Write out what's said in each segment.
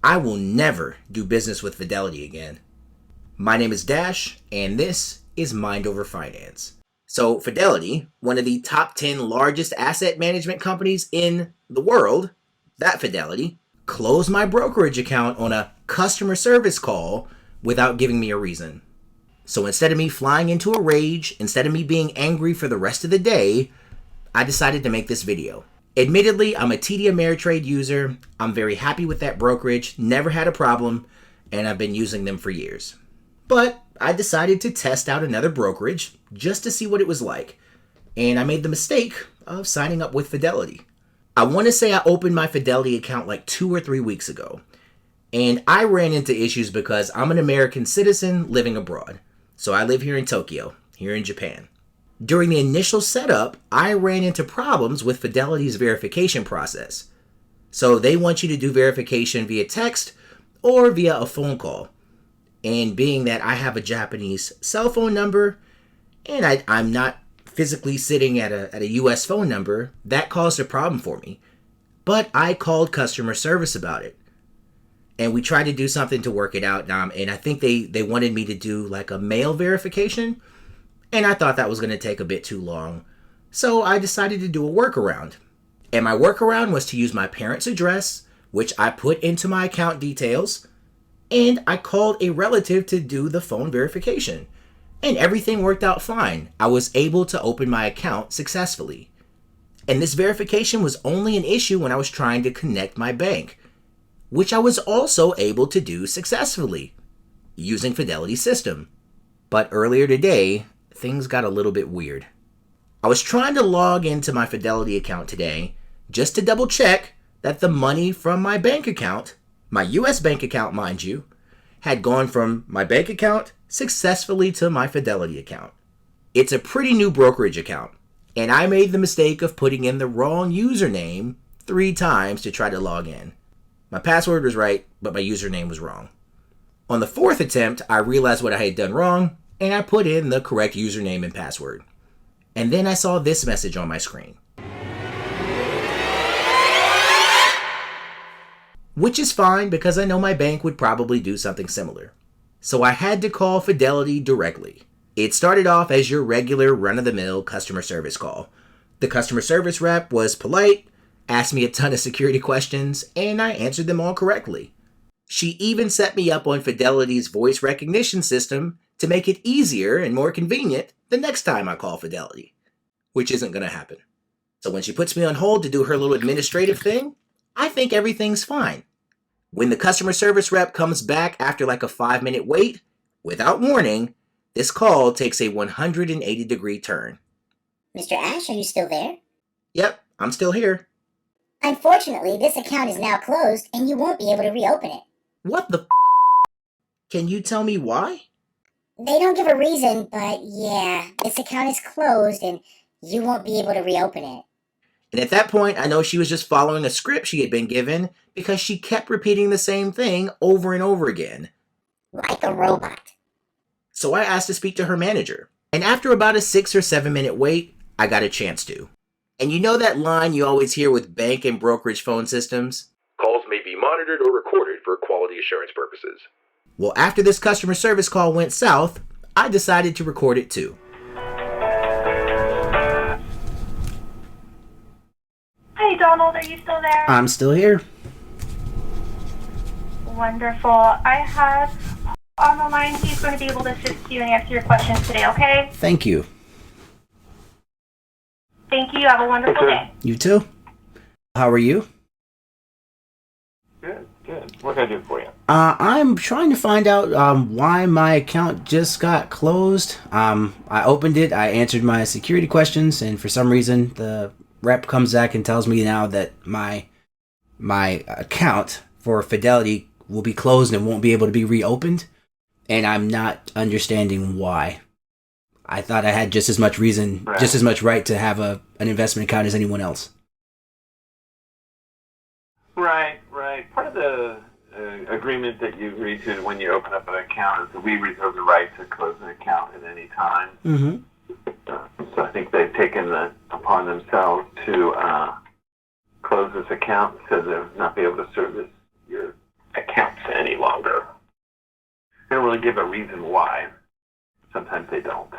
I will never do business with Fidelity again. My name is Dash, and this is Mind Over Finance. So Fidelity, one of the top 10 largest asset management companies in the world, that Fidelity, closed my brokerage account on a customer service call without giving me a reason. So instead of me flying into a rage, instead of me being angry for the rest of the day, I decided to make this video. Admittedly, I'm a TD Ameritrade user. I'm very happy with that brokerage, never had a problem, and I've been using them for years. But I decided to test out another brokerage just to see what it was like. And I made the mistake of signing up with Fidelity. I want to say I opened my Fidelity account like 2 or 3 weeks ago. And I ran into issues because I'm an American citizen living abroad. So I live here in Tokyo, here in Japan. During the initial setup, I ran into problems with Fidelity's verification process. So they want you to do verification via text or via a phone call. And being that I have a Japanese cell phone number and I'm not physically sitting at a US phone number, that caused a problem for me. But I called customer service about it. And we tried to do something to work it out. And I think they wanted me to do like a mail verification. And I thought that was going to take a bit too long. So I decided to do a workaround. And my workaround was to use my parents' address, which I put into my account details. And I called a relative to do the phone verification. And everything worked out fine. I was able to open my account successfully. And this verification was only an issue when I was trying to connect my bank, which I was also able to do successfully using Fidelity's system. But earlier today, things got a little bit weird. I was trying to log into my Fidelity account today just to double check that the money from my bank account, my US bank account mind you, had gone from my bank account successfully to my Fidelity account. It's a pretty new brokerage account, and I made the mistake of putting in the wrong username 3 times to try to log in. My password was right, but my username was wrong. On the 4th attempt, I realized what I had done wrong, and I put in the correct username and password. And then I saw this message on my screen. Which is fine because I know my bank would probably do something similar. So I had to call Fidelity directly. It started off as your regular run-of-the-mill customer service call. The customer service rep was polite, asked me a ton of security questions, and I answered them all correctly. She even set me up on Fidelity's voice recognition system to make it easier and more convenient the next time I call Fidelity, which isn't going to happen. So when she puts me on hold to do her little administrative thing, I think everything's fine. When the customer service rep comes back after like a 5-minute wait, without warning, this call takes a 180-degree turn. Mr. Ash, are you still there? Yep, I'm still here. Unfortunately, this account is now closed and you won't be able to reopen it. What the f***? Can you tell me why? They don't give a reason, but yeah, this account is closed and you won't be able to reopen it. And at that point, I know she was just following a script she had been given because she kept repeating the same thing over and over again. Like a robot. So I asked to speak to her manager. And after about a 6 or 7 minute wait, I got a chance to. And you know that line you always hear with bank and brokerage phone systems? Calls may be monitored or recorded for quality assurance purposes. Well, after this customer service call went south, I decided to record it too. Hey Donald, are you still there? I'm still here. Wonderful. I have on the line. He's going to be able to assist you and answer your questions today, okay? Thank you. Thank you. Have a wonderful day. You too. How are you? Good. What can I do for you? I'm trying to find out why my account just got closed. I opened it, I answered my security questions, and for some reason the rep comes back and tells me now that my account for Fidelity will be closed and won't be able to be reopened, and I'm not understanding why. I thought I had just as much reason, Right. just as much right to have an investment account as anyone else. Right. Part of the agreement that you agree to when you open up an account is that we reserve the right to close an account at any time. Mm-hmm. So I think they've taken that upon themselves to close this account so they'll not be able to service your account usually give a reason why. Sometimes they don't.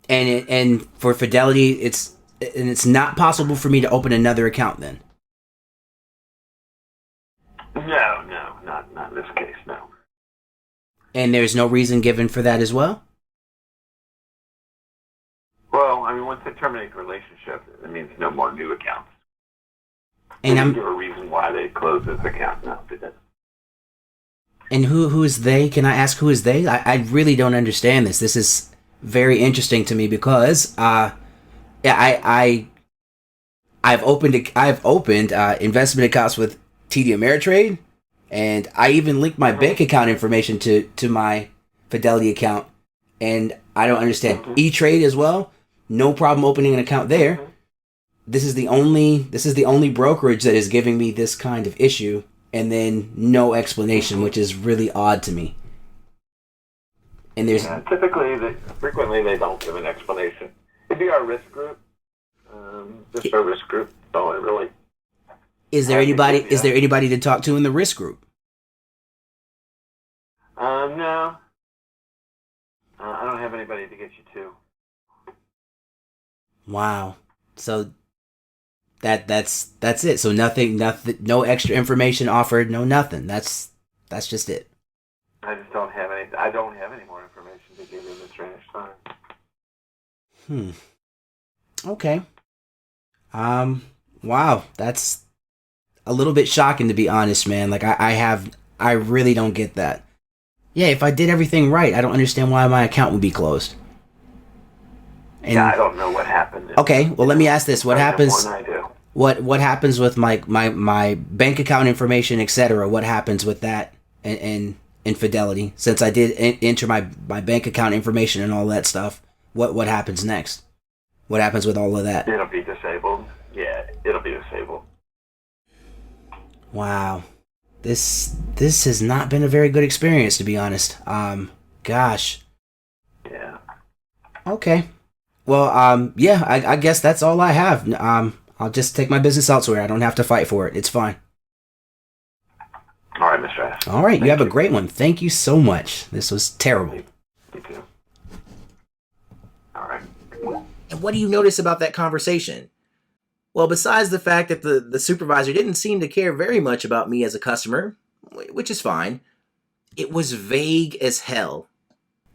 And for Fidelity, it's not possible for me to open another account then. No, not in this case, no. And there's no reason given for that as well? Well, I mean, once they terminate the relationship, it means no more new accounts. And they didn't give a reason why they closed this account. No, they didn't. And who is they? Can I ask who is they? I really don't understand this. This is very interesting to me because I've opened investment accounts with TD Ameritrade, and I even linked my bank account information to my Fidelity account, and I don't understand. E-Trade as well, no problem opening an account there. This is the only brokerage that is giving me this kind of issue, and then no explanation, which is really odd to me. And there's frequently they don't give an explanation. It'd be our risk group, just our risk group. So it really. Is there anybody to talk to in the risk group? No. I don't have anybody to get you to. Wow. So that's it. So nothing, no extra information offered, no nothing. That's just it. I just don't have any. I don't have any more information to give you this range time. Okay. Wow. That's a little bit shocking, to be honest, man. Like I really don't get that. Yeah, if I did everything right, I don't understand why my account would be closed. And, yeah, I don't know what happened. Okay, well, let me ask this: what happens? I do. What happens with my bank account information, etc.? What happens with that in Fidelity? Since I did enter my bank account information and all that stuff, what happens next? What happens with all of that? It'll be disabled. Yeah, it'll be disabled. Wow. This has not been a very good experience, to be honest. Gosh. Yeah. Okay. Well, yeah, I guess that's all I have. I'll just take my business elsewhere. I don't have to fight for it. It's fine. All right, Mr. S. All right, you have a great one. Thank you so much. This was terrible. You too. All right. And what do you notice about that conversation? Well, besides the fact that the supervisor didn't seem to care very much about me as a customer, which is fine, it was vague as hell.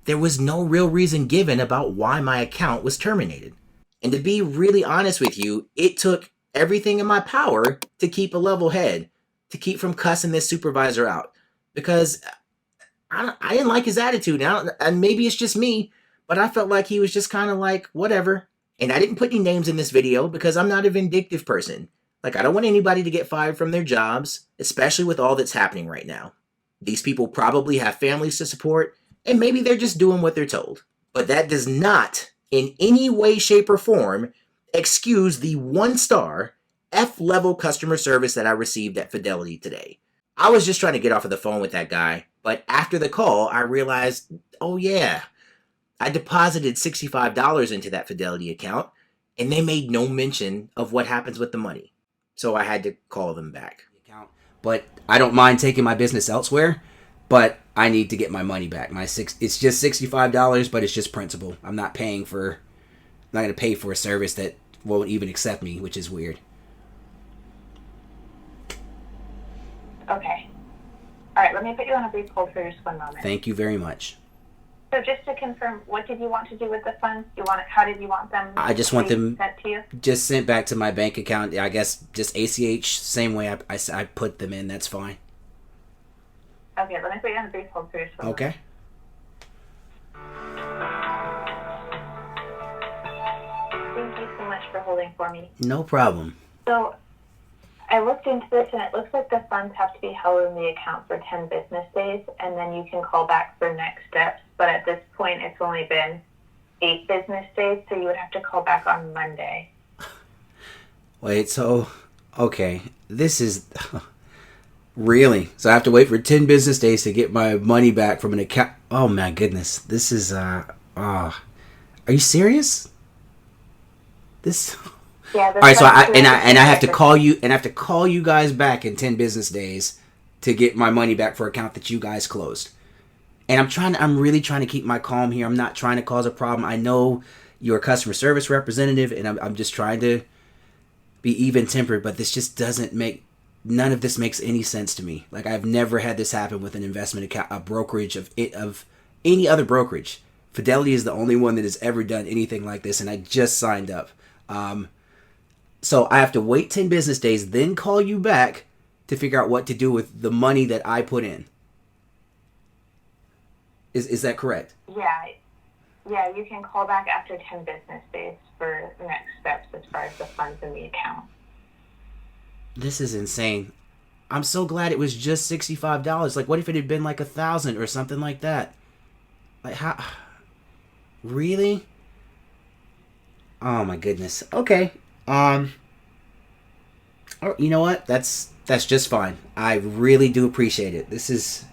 There was no real reason given about why my account was terminated. And to be really honest with you, it took everything in my power to keep a level head, to keep from cussing this supervisor out. Because I didn't like his attitude. And maybe it's just me, but I felt like he was just kind of like, whatever. And I didn't put any names in this video because I'm not a vindictive person. Like, I don't want anybody to get fired from their jobs, especially with all that's happening right now. These people probably have families to support, and maybe they're just doing what they're told. But that does not, in any way, shape, or form, excuse the 1-star, F-level customer service that I received at Fidelity today. I was just trying to get off of the phone with that guy, but after the call, I realized, oh yeah, I deposited $65 into that Fidelity account, and they made no mention of what happens with the money. So I had to call them back. But I don't mind taking my business elsewhere, but I need to get my money back. It's just $65, but it's just principal. I'm not going to pay for a service that won't even accept me, which is weird. Okay. All right, let me put you on a brief hold for just one moment. Thank you very much. So just to confirm, what did you want to do with the funds? How did you want them? I just want them sent to you. Just sent back to my bank account. I guess just ACH, same way I put them in. That's fine. Okay, let me put you on a brief hold for just one moment. Okay. Thank you so much for holding for me. No problem. So I looked into this, and it looks like the funds have to be held in the account for 10 business days, and then you can call back for next steps. But at this point, it's only been 8 business days, so you would have to call back on Monday. Wait, so, okay, this is, really? So I have to wait for 10 business days to get my money back from an account? Oh my goodness, this is, are you serious? This... Yeah, all right, so I have to call you, and I have to call you guys back in 10 business days to get my money back for an account that you guys closed. And I'm really trying to keep my calm here. I'm not trying to cause a problem. I know you're a customer service representative, and I'm just trying to be even tempered, but this just none of this makes any sense to me. Like, I've never had this happen with an investment account, a brokerage of any other brokerage. Fidelity is the only one that has ever done anything like this, and I just signed up. So I have to wait 10 business days, then call you back to figure out what to do with the money that I put in. Is that correct? Yeah, you can call back after 10 business days for next steps as far as the funds in the account. This is insane. I'm so glad it was just $65. Like, what if it had been like $1,000 or something like that? Like, how? Really? Oh my goodness. Okay. You know what? That's just fine. I really do appreciate it. This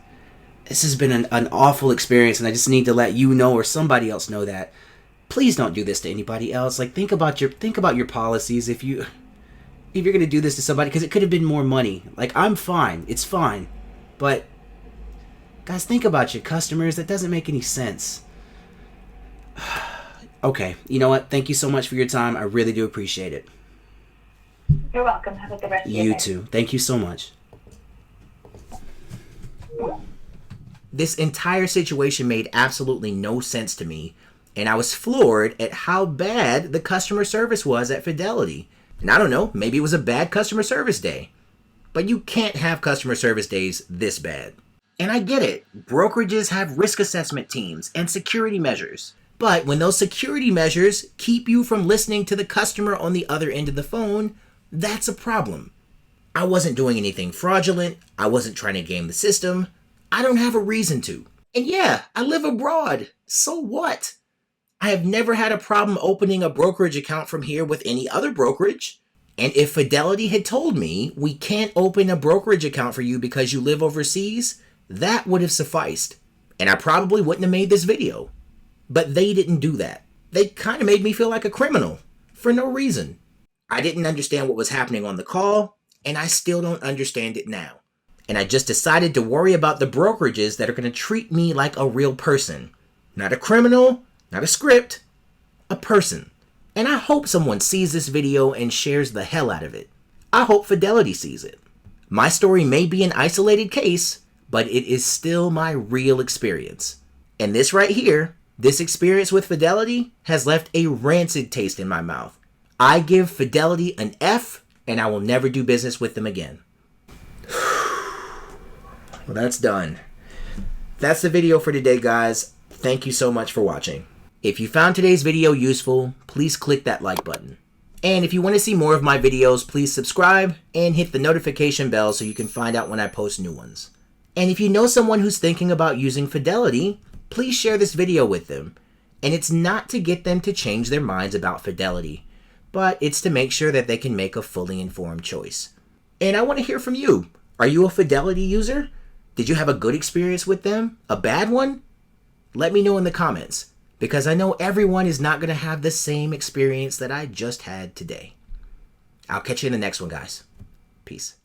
has been an awful experience, and I just need to let you know or somebody else know that. Please don't do this to anybody else. Like, think about your policies if you're going to do this to somebody, because it could have been more money. Like, I'm fine. It's fine. But, guys, think about your customers. That doesn't make any sense. Okay. You know what? Thank you so much for your time. I really do appreciate it. You're welcome. Have a good rest of your day. You too. Thank you so much. This entire situation made absolutely no sense to me, and I was floored at how bad the customer service was at Fidelity. And I don't know, maybe it was a bad customer service day. But you can't have customer service days this bad. And I get it. Brokerages have risk assessment teams and security measures. But when those security measures keep you from listening to the customer on the other end of the phone, that's a problem. I wasn't doing anything fraudulent. I wasn't trying to game the system. I don't have a reason to. And yeah, I live abroad. So what? I have never had a problem opening a brokerage account from here with any other brokerage. And if Fidelity had told me we can't open a brokerage account for you because you live overseas, that would have sufficed. And I probably wouldn't have made this video. But they didn't do that. They kind of made me feel like a criminal for no reason. I didn't understand what was happening on the call, and I still don't understand it now. And I just decided to worry about the brokerages that are going to treat me like a real person. Not a criminal, not a script, a person. And I hope someone sees this video and shares the hell out of it. I hope Fidelity sees it. My story may be an isolated case, but it is still my real experience. And this right here, this experience with Fidelity, has left a rancid taste in my mouth. I give Fidelity an F, and I will never do business with them again. Well, that's done. That's the video for today, guys. Thank you so much for watching. If you found today's video useful, please click that like button. And if you want to see more of my videos, please subscribe and hit the notification bell so you can find out when I post new ones. And if you know someone who's thinking about using Fidelity, please share this video with them. And it's not to get them to change their minds about Fidelity, but it's to make sure that they can make a fully informed choice. And I want to hear from you. Are you a Fidelity user? Did you have a good experience with them? A bad one? Let me know in the comments, because I know everyone is not going to have the same experience that I just had today. I'll catch you in the next one, guys. Peace.